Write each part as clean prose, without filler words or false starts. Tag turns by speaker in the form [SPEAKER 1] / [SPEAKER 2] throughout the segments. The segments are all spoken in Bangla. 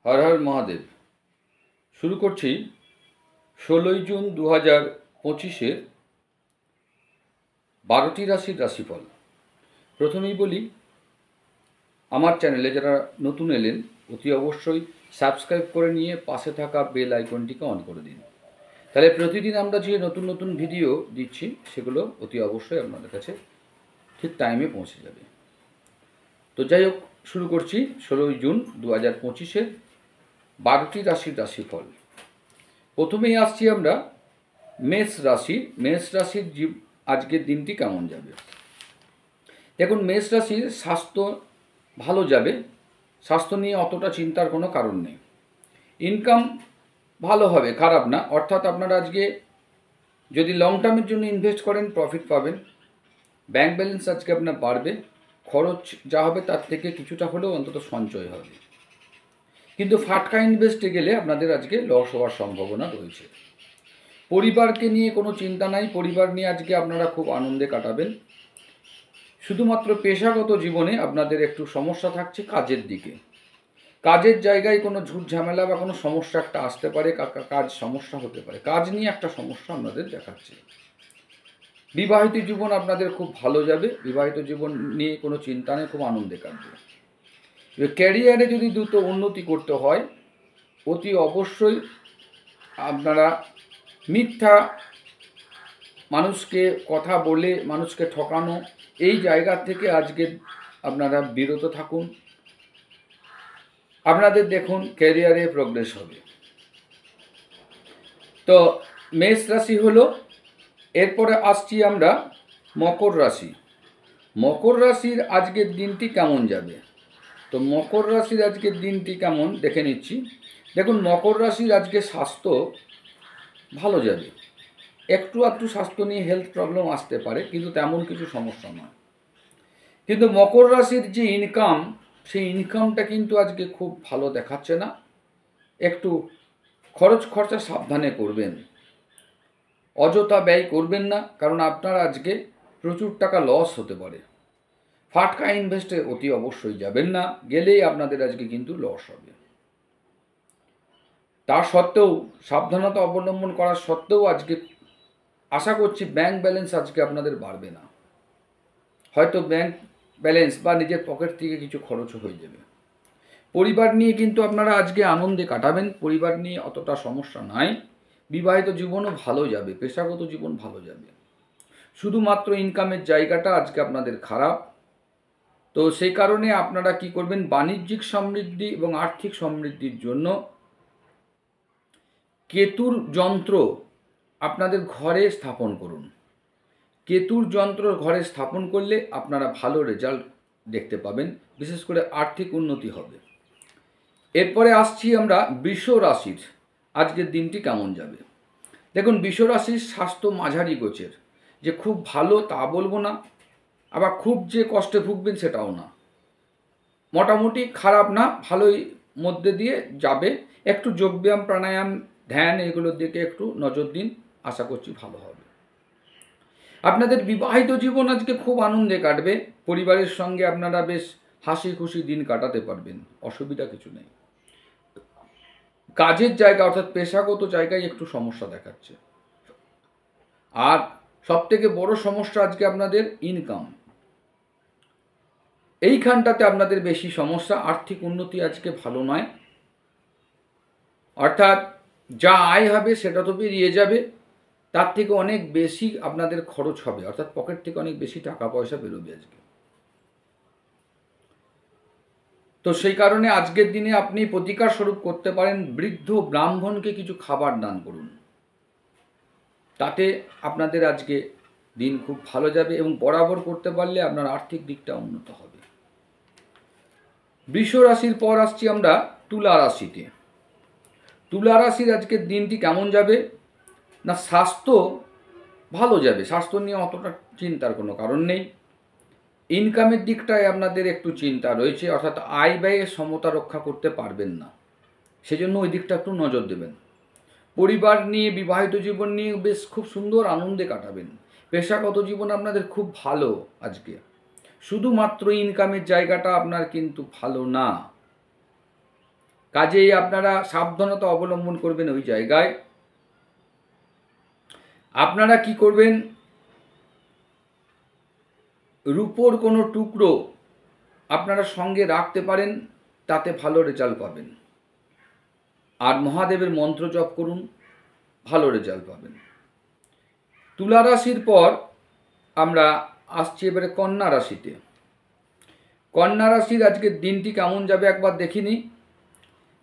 [SPEAKER 1] হর হর মহাদেব। শুরু করছি 16ই জুন 2025-এর 12টি রাশির রাশিফল। প্রথমেই বলি, আমার চ্যানেলে যারা নতুন এলেন অতি অবশ্যই সাবস্ক্রাইব করে নিয়ে পাশে থাকা বেল আইকনটিকে অন করে দিন। তাহলে প্রতিদিন আমরা যে নতুন নতুন ভিডিও দিচ্ছি সেগুলো অতি অবশ্যই আপনাদের কাছে ঠিক টাইমে পৌঁছে যাবে। তো যাই হোক, শুরু করছি 16ই জুন 2025-এর 12টি রাশির রাশিফল। প্রথমেই আসছি আমরা মেষ রাশির আজকের দিনটি কেমন যাবে। দেখুন, মেষ রাশির স্বাস্থ্য ভালো যাবে, স্বাস্থ্য নিয়ে অতটা চিন্তার কোনো কারণ নেই। ইনকাম ভালো হবে, খারাপ না। অর্থাৎ আপনারা আজকে যদি লং টার্মের জন্য ইনভেস্ট করেন প্রফিট পাবেন। ব্যাংক ব্যালেন্স আজকে আপনার বাড়বে, খরচ যা হবে তার থেকে কিছুটা হলেও অন্তত সঞ্চয় হবে। কিন্তু ফাটকা ইনভেস্টে গেলে আপনাদের আজকে লস হওয়ার সম্ভাবনা রয়েছে। পরিবারকে নিয়ে কোনো চিন্তা নাই, পরিবার নিয়ে আজকে আপনারা খুব আনন্দে কাটাবেন। শুধুমাত্র পেশাগত জীবনে আপনাদের একটু সমস্যা থাকছে কাজের দিকে। কাজের জায়গায় কোনো ঝুট ঝামেলা বা কোনো সমস্যা একটা আসতে পারে, কাজ সমস্যা হতে পারে, কাজ নিয়ে একটা সমস্যা আপনাদের দেখাচ্ছে। বিবাহিত জীবন আপনাদের খুব ভালো যাবে, বিবাহিত জীবন নিয়ে কোনো চিন্তা নেই, খুব আনন্দে কাটবে। ক্যারিয়ারে যদি দ্রুত উন্নতি করতে হয় অতি অবশ্যই আপনারা মিথ্যা মানুষকে কথা বলে মানুষকে ঠকানো এই জায়গা থেকে আজকে আপনারা বিরত থাকুন। আপনাদের দেখুন ক্যারিয়ারে প্রোগ্রেস হবে। তো মেষ রাশি হলো। এরপরে আসছি আমরা মকর রাশি। মকর রাশির আজকের দিনটি কেমন যাবে। তো মকর রাশির আজকের দিনটি কেমন দেখে নিচ্ছি। দেখুন, মকর রাশির আজকে স্বাস্থ্য ভালো যাবে। একটু আধটু স্বাস্থ্য নিয়ে হেলথ প্রবলেম আসতে পারে, কিন্তু তেমন কিছু সমস্যা নয়। কিন্তু মকর রাশির যে ইনকাম, সেই ইনকামটা কিন্তু আজকে খুব ভালো দেখাচ্ছে না। একটু খরচ খরচা সাবধানে করবেন, অযথা ব্যয় করবেন না, কারণ আপনার আজকে প্রচুর টাকা লস হতে পারে। ফাটকা ইনভেস্টে অতি অবশ্যই যাবেন না, গেলেই আপনাদের আজকে কিন্তু লস হবে। তা সত্ত্বেও সাবধানতা অবলম্বন করার সত্ত্বেও আজকে আশা করছি ব্যাংক ব্যালেন্স আজকে আপনাদের বাড়বে না। হয়তো ব্যাংক ব্যালেন্স বা নিজের পকেট থেকে কিছু খরচও হয়ে যাবে। পরিবার নিয়ে কিন্তু আপনারা আজকে আনন্দে কাটাবেন, পরিবার নিয়ে অতটা সমস্যা নাই। বিবাহিত জীবনও ভালো যাবে, পেশাগত জীবন ভালো যাবে। শুধুমাত্র ইনকামের জায়গাটা আজকে আপনাদের খারাপ। তো সেই কারণে আপনারা কি করবেন, বাণিজ্যিক সমৃদ্ধি এবং আর্থিক সমৃদ্ধির জন্য কেতুর যন্ত্র আপনাদের ঘরে স্থাপন করুন। কেতুর যন্ত্র ঘরে স্থাপন করলে আপনারা ভালো রেজাল্ট দেখতে পাবেন, বিশেষ করে আর্থিক উন্নতি হবে। এরপরে আসছি আমরা বৃষ রাশির আজকের দিনটি কেমন যাবে। দেখুন, বৃষ রাশির স্বাস্থ্য মাঝারি গোছের, যে খুব ভালো তা বলবো না, আবার খুব যে কষ্টে ভুগবেন সেটাও না। মোটামুটি খারাপ না, ভালোই মধ্যে দিয়ে যাবে। একটু যোগব্যায়াম, প্রাণায়াম, ধ্যান এগুলোর দিকে একটু নজর দিন, আশা করছি ভালো হবে। আপনাদের বিবাহিত জীবন আজকে খুব আনন্দে কাটবে, পরিবারের সঙ্গে আপনারা বেশ হাসি খুশি দিন কাটাতে পারবেন, অসুবিধা কিছু নেই। কাজের জায়গা অর্থাৎ পেশাগত জায়গায় একটু সমস্যা দেখাচ্ছে। আর সবথেকে বড় সমস্যা আজকে আপনাদের ইনকাম, এইখানটাতে আপনাদের বেশি সমস্যা। আর্থিক উন্নতি আজকে ভালো নয়, অর্থাৎ যা আয় হবে সেটা তো বেরিয়ে যাবে, তার থেকে অনেক বেশি আপনাদের খরচ হবে, অর্থাৎ পকেট থেকে অনেক বেশি টাকা পয়সা বেরোবে আজকে। তো সেই কারণে আজকের দিনে আপনি প্রতিকার স্বরূপ করতে পারেন, বৃদ্ধ ব্রাহ্মণকে কিছু খাবার দান করুন, তাতে আপনাদের আজকে দিন খুব ভালো যাবে এবং বরাবর করতে পারলে আপনার আর্থিক দিকটা উন্নত হবে। বৃষ রাশির পর আসছি আমরা তুলা রাশিতে। তুলা রাশির আজকের দিনটি কেমন যাবে না, স্বাস্থ্য ভালো যাবে, স্বাস্থ্য নিয়ে অতটা চিন্তার কোনো কারণ নেই। ইনকামের দিকটায় আপনাদের একটু চিন্তা রয়েছে, অর্থাৎ আয় ব্যয়ের সমতা রক্ষা করতে পারবেন না, সেজন্য ওই দিকটা একটু নজর দেবেন। পরিবার নিয়ে, বিবাহিত জীবন নিয়ে বেশ খুব সুন্দর আনন্দে কাটাবেন। পেশাগত জীবন আপনাদের খুব ভালো আজকে, শুধুমাত্র ইনকামের জায়গাটা আপনার কিন্তু ভালো না। কাজেই আপনারা সাবধানতা অবলম্বন করবেন ওই জায়গায়। আপনারা কি করবেন, রূপোর কোনো টুকরো আপনারা সঙ্গে রাখতে পারেন, তাতে ভালো রেজাল্ট পাবেন। আর মহাদেবের মন্ত্র জপ করুন, ভালো রেজাল্ট পাবেন। তুলা রাশির পর আমরা আসছি এবারে কন্যা রাশিতে। কন্যা রাশির আজকের দিনটি কেমন যাবে একবার দেখিনি।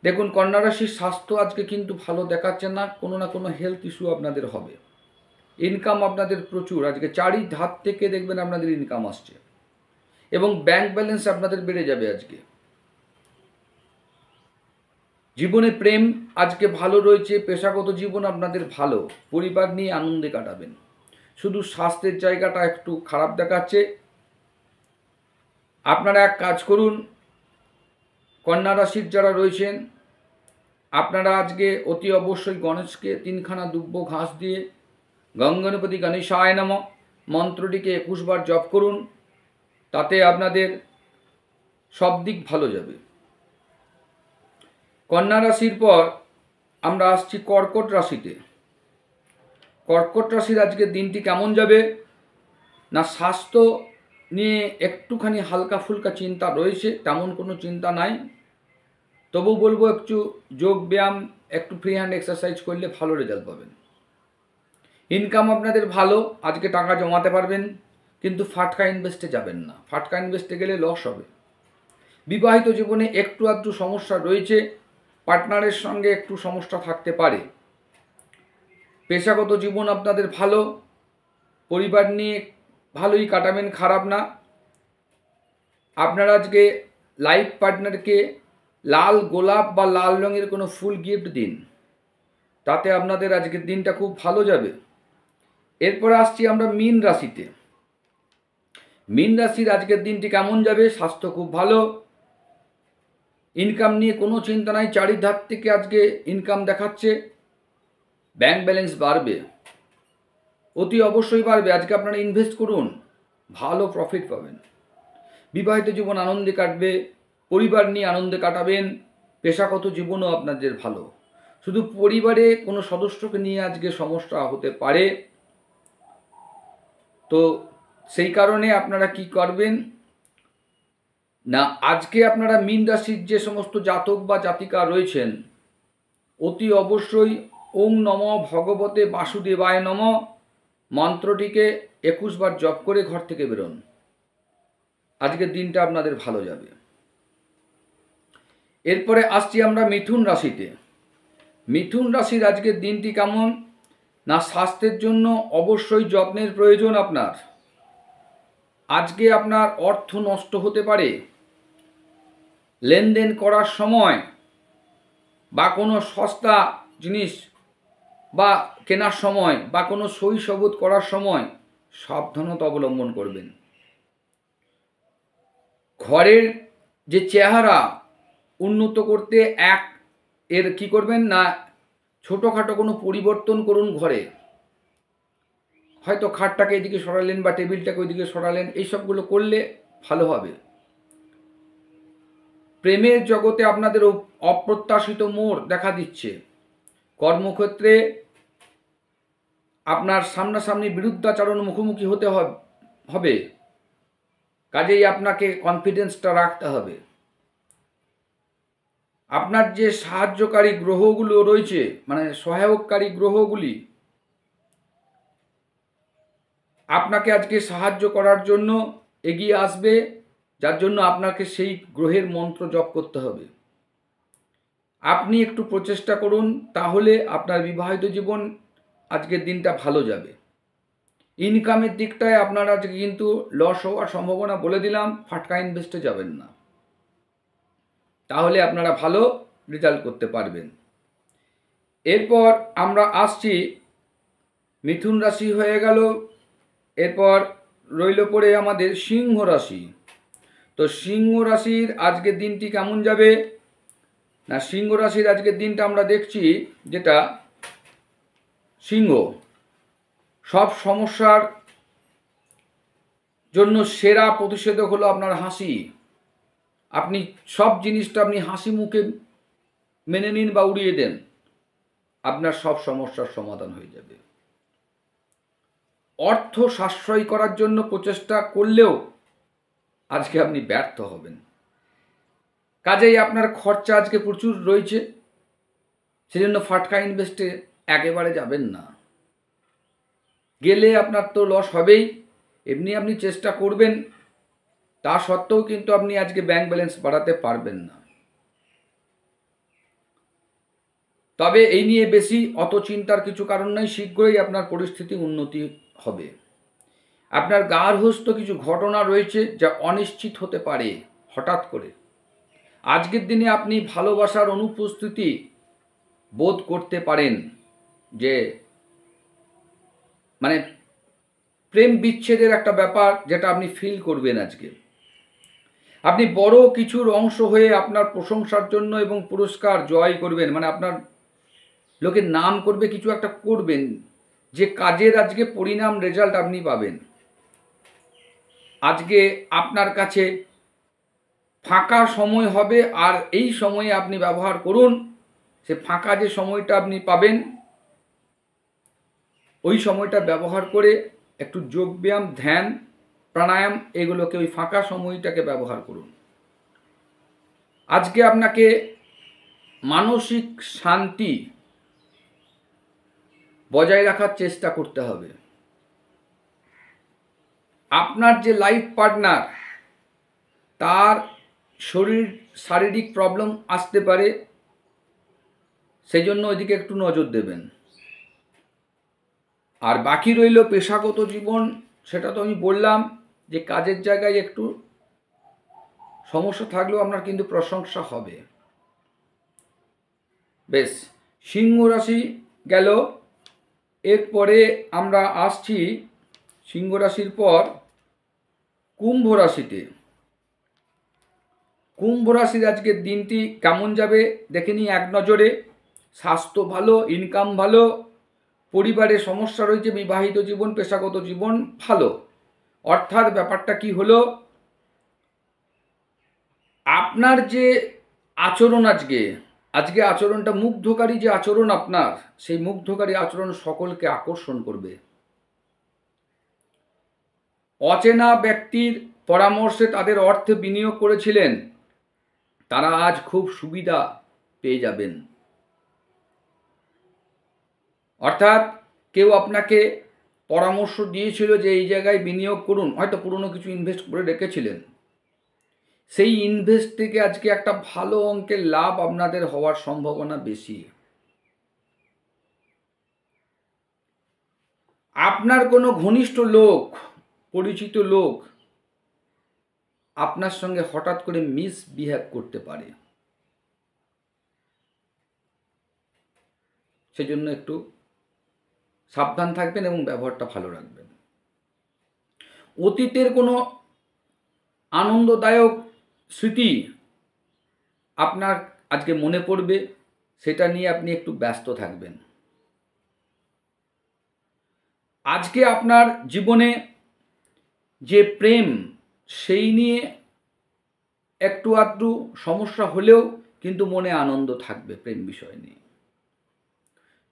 [SPEAKER 1] দেখুন, কন্যা রাশির স্বাস্থ্য আজকে কিন্তু ভালো দেখাচ্ছে না, কোনো না কোনো হেলথ ইস্যু আপনাদের হবে। ইনকাম আপনাদের প্রচুর, আজকে চারি ধার থেকে দেখবেন আপনাদের ইনকাম আসছে এবং ব্যাংক ব্যালেন্স আপনাদের বেড়ে যাবে আজকে। জীবনে প্রেম আজকে ভালো রয়েছে, পেশাগত জীবন আপনাদের ভালো, পরিবার নিয়ে আনন্দে কাটাবেন। শুধু স্বাস্থ্যের জায়গাটা একটু খারাপ দেখাচ্ছে। আপনারা এক কাজ করুন, কন্যা রাশির যারা রয়েছেন আপনারা আজকে অতি অবশ্যই গণেশকে 3খানা দুব্য ঘাস দিয়ে গঙ্গণপতি গণেশায় নমঃ মন্ত্রটিকে 21 বার জপ করুন, তাতে আপনাদের সব দিক ভালো যাবে। কন্যা রাশির পর আমরা আসছি কর্কট রাশিতে। কর্কট রাশির আজকের দিনটি কেমন যাবে না, স্বাস্থ্য নিয়ে একটুখানি হালকা ফুলকা চিন্তা রয়েছে, তেমন কোনো চিন্তা নাই। তবু বলবো একটু যোগ ব্যায়াম, একটু ফ্রি হ্যান্ড এক্সারসাইজ করলে ভালো রেজাল্ট পাবেন। ইনকাম আপনাদের ভালো, আজকে টাকা জমাতে পারবেন, কিন্তু ফাটকা ইনভেস্টে যাবেন না, ফাটকা ইনভেস্টে গেলে লস হবে। বিবাহিত জীবনে একটু আধটু সমস্যা রয়েছে, পার্টনারের সঙ্গে একটু সমস্যা থাকতে পারে। পেশাগত জীবন আপনাদের ভালো, পরিবার নিয়ে ভালোই কাটাবেন, খারাপ না। আপনারা আজকে লাইফ পার্টনারকে লাল গোলাপ বা লাল রঙের কোনো ফুল গিফট দিন, তাতে আপনাদের আজকের দিনটা খুব ভালো যাবে। এরপরে আসছি আমরা মীন রাশিতে। মীন রাশির আজকের দিনটি কেমন যাবে, স্বাস্থ্য খুব ভালো, ইনকাম নিয়ে কোনো চিন্তা নাই, চারিধার থেকে আজকে ইনকাম দেখাচ্ছে, ব্যাংক ব্যালেন্স বাড়বে, অতি অবশ্যই বাড়বে। আজকে আপনারা ইনভেস্ট করুন, ভালো প্রফিট পাবেন। বিবাহিত জীবন আনন্দে কাটবে, পরিবার নিয়ে আনন্দে কাটাবেন, পেশাগত জীবনও আপনাদের ভালো। শুধু পরিবারে কোনো সদস্যকে নিয়ে আজকে সমস্যা হতে পারে, তো সেই কারণে আপনারা কি করবেন না, আজকে আপনারা মীন রাশির যে সমস্ত জাতক বা জাতিকা রয়েছেন অতি অবশ্যই ওং নমঃ ভগবতে বাসুদেবায় নমঃ মন্ত্রটিকে 21 বার জপ করে ঘর থেকে বেরোন, আজকের দিনটা আপনাদের ভালো যাবে। এরপরে আসছি আমরা মিথুন রাশিতে। মিথুন রাশির আজকের দিনটি কেমন না, স্বাস্থ্যের জন্য অবশ্যই যত্নের প্রয়োজন আপনার। আজকে আপনার অর্থ নষ্ট হতে পারে, লেনদেন করার সময় বা কোনো সস্তা জিনিস বা কেনার সময় বা কোনো সই সাবুত করার সময় সাবধানতা অবলম্বন করবেন। ঘরের যে চেহারা উন্নত করতে এর কি করবেন না, ছোটোখাটো কোনো পরিবর্তন করুন ঘরে, হয়তো খাটটাকে এদিকে সরালেন বা টেবিলটাকে ওইদিকে সরালেন, এইসবগুলো করলে ভালো হবে। প্রেমের জগতে আপনাদের অপ্রত্যাশিত মোড় দেখা দিচ্ছে। কর্মক্ষেত্রে আপনার সামনাসামনি বিরুদ্ধাচরণ মুখোমুখি হতে হবে, কাজেই আপনাকে কনফিডেন্সটা রাখতে হবে। আপনার যে সাহায্যকারী গ্রহগুলো রয়েছে, মানে সহায়ককারী গ্রহগুলি আপনাকে আজকে সাহায্য করার জন্য এগিয়ে আসবে, যার জন্য আপনাকে সেই গ্রহের মন্ত্র জপ করতে হবে। আপনি একটু প্রচেষ্টা করুন, তাহলে আপনার বিবাহিত জীবন আজকের দিনটা ভালো যাবে। ইনকামের দিকটায় আপনার আজকে কিন্তু লস হওয়ার সম্ভাবনা বলে দিলাম, ফাটকা ইনভেস্টে যাবেন না, তাহলে আপনারা ভালো রেজাল্ট করতে পারবেন। এরপর আমরা আসছি, মিথুন রাশি হয়ে গেল, এরপর রইল পড়ে আমাদের সিংহ রাশি। তো সিংহ রাশির আজকের দিনটি কেমন যাবে না, সিংহ রাশির আজকের দিনটা আমরা দেখছি যেটা সিংহ সব সমস্যার জন্য সেরা প্রতিষেধক হলো আপনার হাসি। আপনি সব জিনিসটা আপনি হাসি মুখে মেনে নিন বা উড়িয়ে দেন, আপনার সব সমস্যার সমাধান হয়ে যাবে। অর্থ সাশ্রয় করার জন্য প্রচেষ্টা করলেও আজকে আপনি ব্যর্থ হবেন। কাজেই আপনার খরচা আজকে প্রচুর রয়েছে, সেজন্য ফাটকা ইনভেস্টে একেবারে যাবেন না। গেলে আপনার তো লস হবেই, এমনি আপনি চেষ্টা করবেন, তা সত্ত্বেও কিন্তু আপনি আজকে ব্যাংক ব্যালেন্স বাড়াতে পারবেন না। তবে এই নিয়ে বেশি অত চিন্তার কিছু কারণ নেই, শীঘ্রই আপনার পরিস্থিতি উন্নতি হবে। আপনার গার্হস্থ্য কিছু ঘটনা রয়েছে যা অনিশ্চিত হতে পারে হঠাৎ করে। আজকের দিনে আপনি ভালোবাসার অনুপস্থিতি বোধ করতে পারেন, যে মানে প্রেম বিচ্ছেদের একটা ব্যাপার যেটা আপনি ফিল করবেন আজকে। আপনি বড় কিছুর অংশ হয়ে আপনার প্রশংসার জন্য এবং পুরস্কার জয় করবেন, মানে আপনার লোকের নাম করবে, কিছু একটা করবেন, যে কাজের আজকে পরিণাম রেজাল্ট আপনি পাবেন। আজকে আপনার কাছে ফাঁকা সময় হবে, আর এই সময়ে আপনি ব্যবহার করুন। সে ফাঁকা যে সময়টা আপনি পাবেন, ওই সময়টা ব্যবহার করে একটু যোগব্যায়াম, ধ্যান, প্রাণায়াম, এগুলোকে ওই ফাঁকা সময়টাকে ব্যবহার করুন। আজকে আপনাকে মানসিক শান্তি বজায় রাখার চেষ্টা করতে হবে। আপনার যে লাইফ পার্টনার, তার শারীরিক প্রবলেম আসতে পারে, সেই জন্য ওইদিকে একটু নজর দেবেন। আর বাকি রইল পেশাগত জীবন, সেটা তো আমি বললাম যে কাজের জায়গায় একটু সমস্যা থাকলেও আপনার কিন্তু প্রশংসা হবে। বেশ, সিংহ রাশি গেল। এরপরে আমরা আসছি সিংহ রাশির পর কুম্ভ রাশিতে। কুম্ভ রাশির আজকের দিনটি কেমন যাবে দেখে নিই এক নজরে। স্বাস্থ্য ভালো, ইনকাম ভালো, পরিবারে সমস্যা রয়েছে, বিবাহিত জীবন, পেশাগত জীবন ভালো। অর্থাৎ ব্যাপারটা কি হলো, আপনার যে আচরণ আজকে আচরণটা মুগ্ধকারী, যে আচরণ আপনার, সেই মুগ্ধকারী আচরণ সকলকে আকর্ষণ করবে। অচেনা ব্যক্তির পরামর্শে তাদের অর্থে বিনিয়োগ করেছিলেন, তারা আজ খুব সুবিধা পেয়ে যাবেন। অর্থাৎ কেউ আপনাকে পরামর্শ দিয়েছিল যে এই জায়গায় বিনিয়োগ করুন, হয়তো পুরনো কিছু ইনভেস্ট করে রেখেছিলেন, সেই ইনভেস্ট থেকে আজকে একটা ভালো অঙ্কের লাভ আপনাদের হওয়ার সম্ভাবনা বেশি। আপনার কোনো ঘনিষ্ঠ লোক, পরিচিত লোক আপনার সঙ্গে হঠাৎ করে মিসবিহেভ করতে পারে, সেজন্য একটু সাবধান থাকবেন এবং ব্যবহারটা ভালো রাখবেন। অতীতের কোনো আনন্দদায়ক স্মৃতি আপনার আজকে মনে পড়বে, সেটা নিয়ে আপনি একটু ব্যস্ত থাকবেন। আজকে আপনার জীবনে যে প্রেম, সেই নিয়ে একটু আধটু সমস্যা হলেও কিন্তু মনে আনন্দ থাকবে প্রেম বিষয় নিয়ে।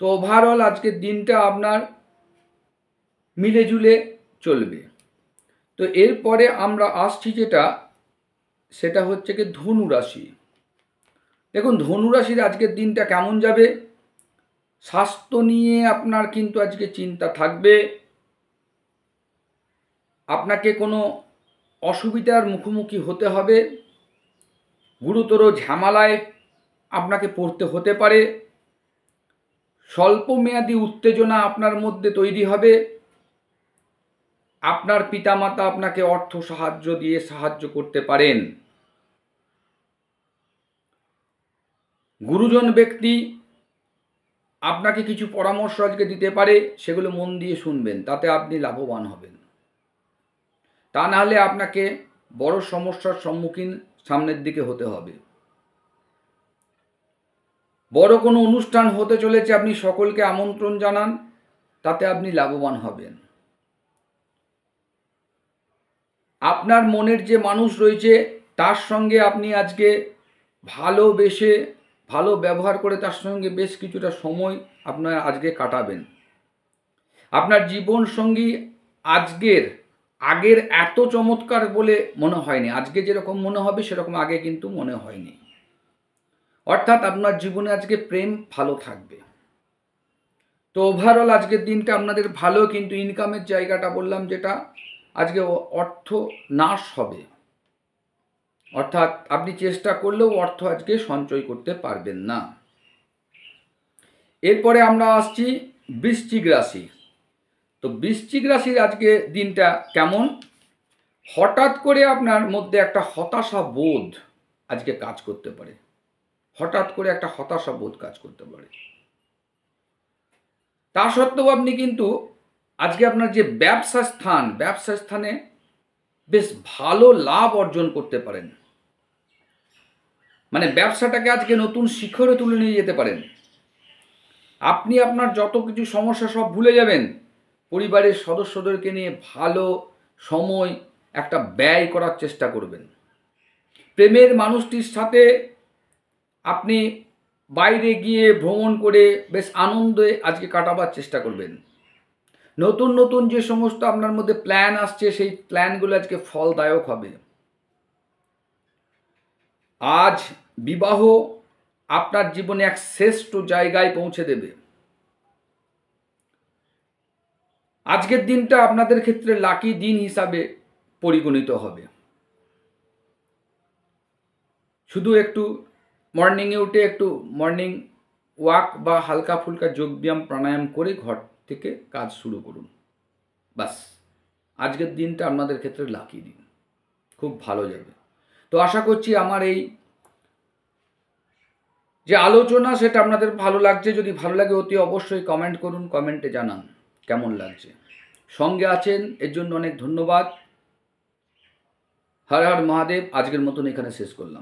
[SPEAKER 1] তো ওভারঅল আজকের দিনটা আপনার মিলেজুলে চলবে। তো এরপরে আমরা আসছি সেটা হচ্ছে কি ধনু রাশি। দেখুন, ধনু রাশির আজকের দিনটা কেমন যাবে। স্বাস্থ্য নিয়ে আপনার কিন্তু আজকে চিন্তা থাকবে। আপনাকে কোনো অসুবিধার মুখোমুখি হতে হবে, গুরুতর ঝামেলায় আপনাকে পড়তে হতে পারে। স্বল্পমেয়াদী উত্তেজনা আপনার মধ্যে তৈরি হবে। আপনার পিতামাতা আপনাকে অর্থ সাহায্য করতে পারেন। গুরুজন ব্যক্তি আপনাকে কিছু পরামর্শ আজকে দিতে পারে, সেগুলো মন দিয়ে শুনবেন, তাতে আপনি লাভবান হবেন। তা নাহলে আপনাকে বড় সমস্যার সম্মুখীন সামনের দিকে হতে হবে। বড় কোনো অনুষ্ঠান হতে চলেছে, আপনি সকলকে আমন্ত্রণ জানান, তাতে আপনি লাভবান হবেন। আপনার মনের যে মানুষ রয়েছে, তার সঙ্গে আপনি আজকে ভালোবেসে ভালো ব্যবহার করে তার সঙ্গে বেশ কিছুটা সময় আপনার আজকে কাটাবেন। আপনার জীবন সঙ্গী আগের এত চমৎকার বলে মনে হয়নি। আজকে যেরকম মনে হবে সেরকম আগে কিন্তু মনে হয়নি। অর্থাৎ আপনার জীবনে আজকে প্রেম ভালো থাকবে। তো ওভারঅল আজকের দিনটা আপনাদের ভালো, কিন্তু ইনকামের জায়গাটা বললাম যেটা, আজকে অর্থ নাশ হবে। অর্থাৎ আপনি চেষ্টা করলেও অর্থ আজকে সঞ্চয় করতে পারবেন না। এরপরে আমরা আসছি বৃশ্চিক রাশি। তো বৃশ্চিক রাশির আজকে দিনটা কেমন? হঠাৎ করে আপনার মধ্যে একটা হতাশা বোধ আজকে কাজ করতে পারে। হঠাৎ করে একটা হতাশা বোধ কাজ করতে পারে। তা সত্ত্বেও আপনি কিন্তু আজকে আপনার যে ব্যবসা স্থানে বেশ ভালো লাভ অর্জন করতে পারেন। মানে ব্যবসাটাকে আজকে নতুন শিখরে তুলে নিয়ে যেতে পারেন। আপনি আপনার যত কিছু সমস্যা সব ভুলে যাবেন। পরিবারের সদস্যদেরকে নিয়ে ভালো সময় একটা ব্যয় করার চেষ্টা করবেন। প্রেমের মানুষটির সাথে আপনি বাইরে গিয়ে ভ্রমণ করে বেশ আনন্দে আজকে কাটাবার চেষ্টা করবেন। নতুন নতুন যে সমস্ত আপনার মধ্যে প্ল্যান আসছে সেই প্ল্যানগুলো আজকে ফলদায়ক হবে। আজ বিবাহ আপনার জীবনে এক শ্রেষ্ঠ জায়গায় পৌঁছে দেবে। আজকের দিনটা আপনাদের ক্ষেত্রে লাকি দিন হিসাবে পরিগণিত হবে। শুধু একটু মর্নিংয়ে উঠে একটু মর্নিং ওয়াক বা হালকা ফুলকা যোগব্যায়াম প্রাণায়াম করে ঘর থেকে কাজ শুরু করুন। বাস, আজকের দিনটা আপনাদের ক্ষেত্রে লাকি দিন, খুব ভালো যাবে। তো আশা করছি আমার এই যে আলোচনা সেটা আপনাদের ভালো লাগছে। যদি ভালো লাগে অতি অবশ্যই কমেন্ট করুন, কমেন্টে জানান কেমন লাগছে। সঙ্গে আছেন এর জন্য অনেক ধন্যবাদ। হর হর মহাদেব। আজকের মতন এখানে শেষ করলাম।